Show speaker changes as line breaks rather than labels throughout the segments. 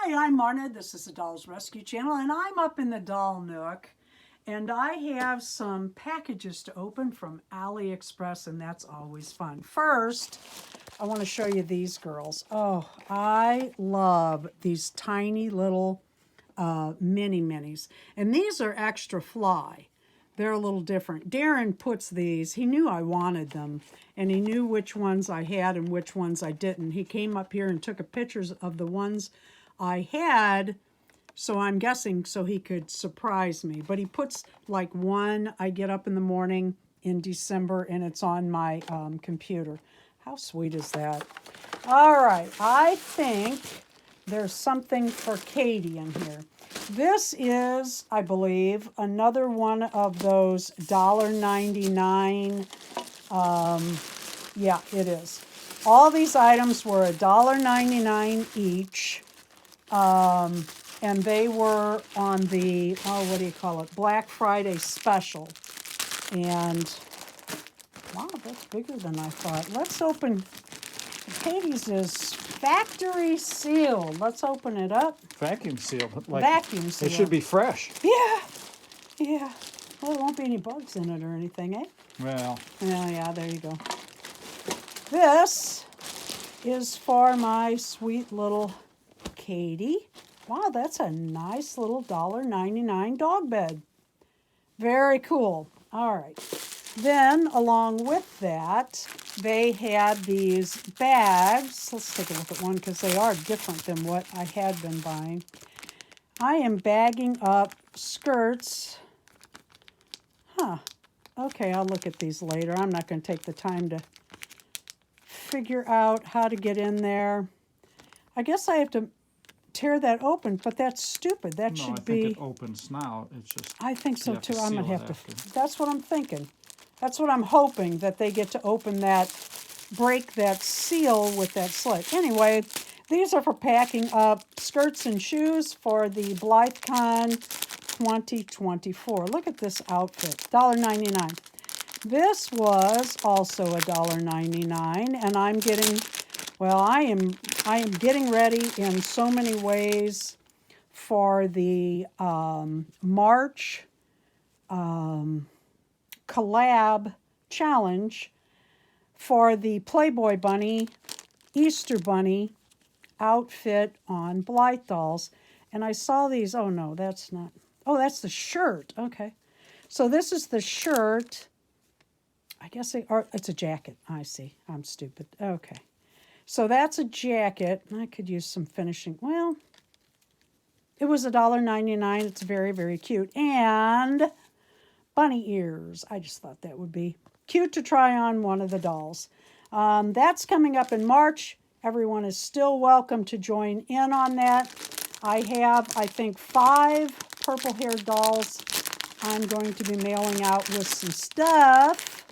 Hi, I'm Marna. This is the Dolls Rescue Channel, and I'm up in the doll nook. And I have some packages to open from AliExpress, and that's always fun. First, I want to show you these girls. Oh, I love these tiny little mini minis. And these are extra fly. They're a little different. Darren puts these, he knew I wanted them, and he knew which ones I had and which ones I didn't. He came up here and took a pictures of the ones I had, so I'm guessing so he could surprise me. But he puts like one I get up in the morning in December, and it's on my computer. How sweet is that? All right, I think there's something for Katie in here. This is, I believe, another one of those $1.99. Yeah, it is. All these items were $1.99 each. And they were on the, oh, what do you call it? Black Friday special. And, wow, that's bigger than I thought. Let's open, Katie's is factory sealed. Let's open it up.
Vacuum sealed. Like,
Vacuum sealed.
it should be fresh.
Yeah, yeah. Well, there won't be any bugs in it or anything, eh?
Well.
Oh, yeah, there you go. This is for my sweet little Katie. Wow, that's a nice little $1.99 dog bed. Very cool. All right. Then, along with that, they had these bags. Let's take a look at one because they are different than what I had been buying. I am bagging up skirts. Huh. Okay, I'll look at these later. I'm not going to take the time to figure out how to get in there. I guess I have to tear that open, but that's stupid. That
No,
should be...
I think it opens now. It's just...
I think so too. I'm going to have to...
after.
That's what I'm thinking. That's what I'm hoping, that they get to open that, break that seal with that slit. Anyway, these are for packing up skirts and shoes for the BlytheCon 2024. Look at this outfit, $1.99. This was also $1.99, and I'm getting, well, I am getting ready in so many ways for the March collab challenge for the Playboy Bunny, Easter Bunny outfit on Blythe Dolls. And I saw these, oh no, that's not, oh, that's the shirt, okay. So this is the shirt, I guess it's a jacket, I see, I'm stupid, okay. So that's a jacket, I could use some finishing, well, it was $1.99, it's very, very cute. And bunny ears, I just thought that would be cute to try on one of the dolls. That's coming up in March. Everyone is still welcome to join in on that. I have, I think, 5 purple-haired dolls I'm going to be mailing out with some stuff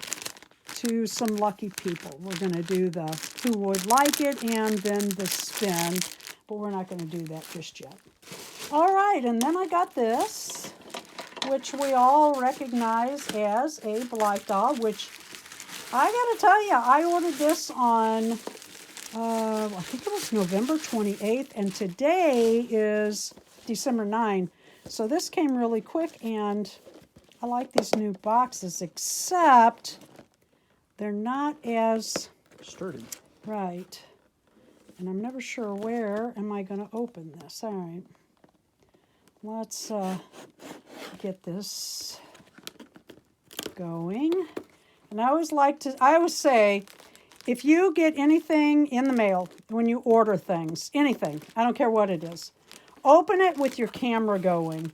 to some lucky people. We're going to do the who would like it and then the spin, but we're not going to do that just yet. All right, and then I got this, which we all recognize as a Blythe doll, which I got to tell you, I ordered this on, I think it was November 28th, and today is December 9. So this came really quick, and I like these new boxes, except they're not as
sturdy.
Right. And I'm never sure where am I going to open this. All right. Let's get this going. And I always say, if you get anything in the mail, when you order things, anything, I don't care what it is, open it with your camera going.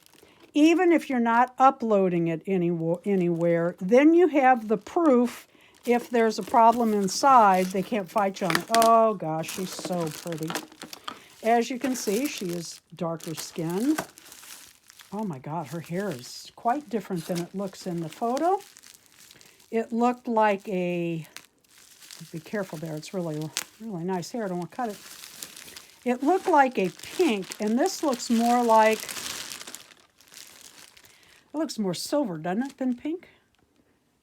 Even if you're not uploading it anywhere, then you have the proof. If there's a problem inside, they can't fight you on it. Oh gosh, she's so pretty. As you can see, she is darker skin. Oh my God, her hair is quite different than it looks in the photo. It looked like a, be careful there, it's really, really nice hair, I don't want to cut it. It looked like a pink, and this looks more like, it looks more silver, doesn't it, than pink?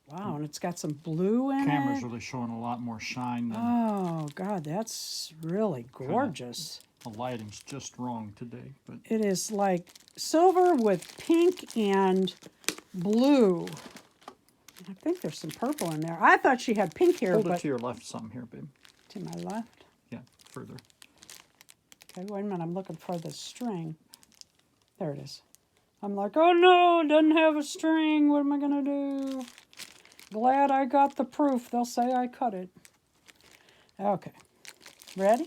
Wow, and it's got some blue in it.
The camera's really showing a lot more shine than...
Oh, God, that's really gorgeous.
The lighting's just wrong today, but
It is like silver with pink and blue. I think there's some purple in there. I thought she had pink here,
hold it
but
to your left some here, babe.
to my left.
Yeah, further.
Okay, wait a minute. I'm looking for the string. There it is. I'm like, oh no, it doesn't have a string. What am I going to do? Glad I got the proof. They'll say I cut it. Okay. Ready?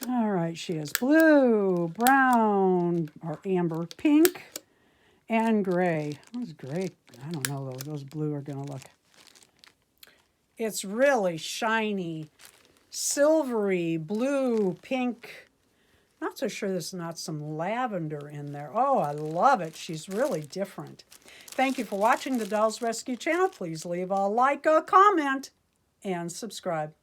All right, she has blue, brown, or amber, pink, and gray. Those gray, I don't know though, those blue are going to look. It's really shiny, silvery, blue, pink. Not so sure there's not some lavender in there. Oh, I love it. She's really different. Thank you for watching the Dolls Rescue channel. Please leave a like, a comment, and subscribe.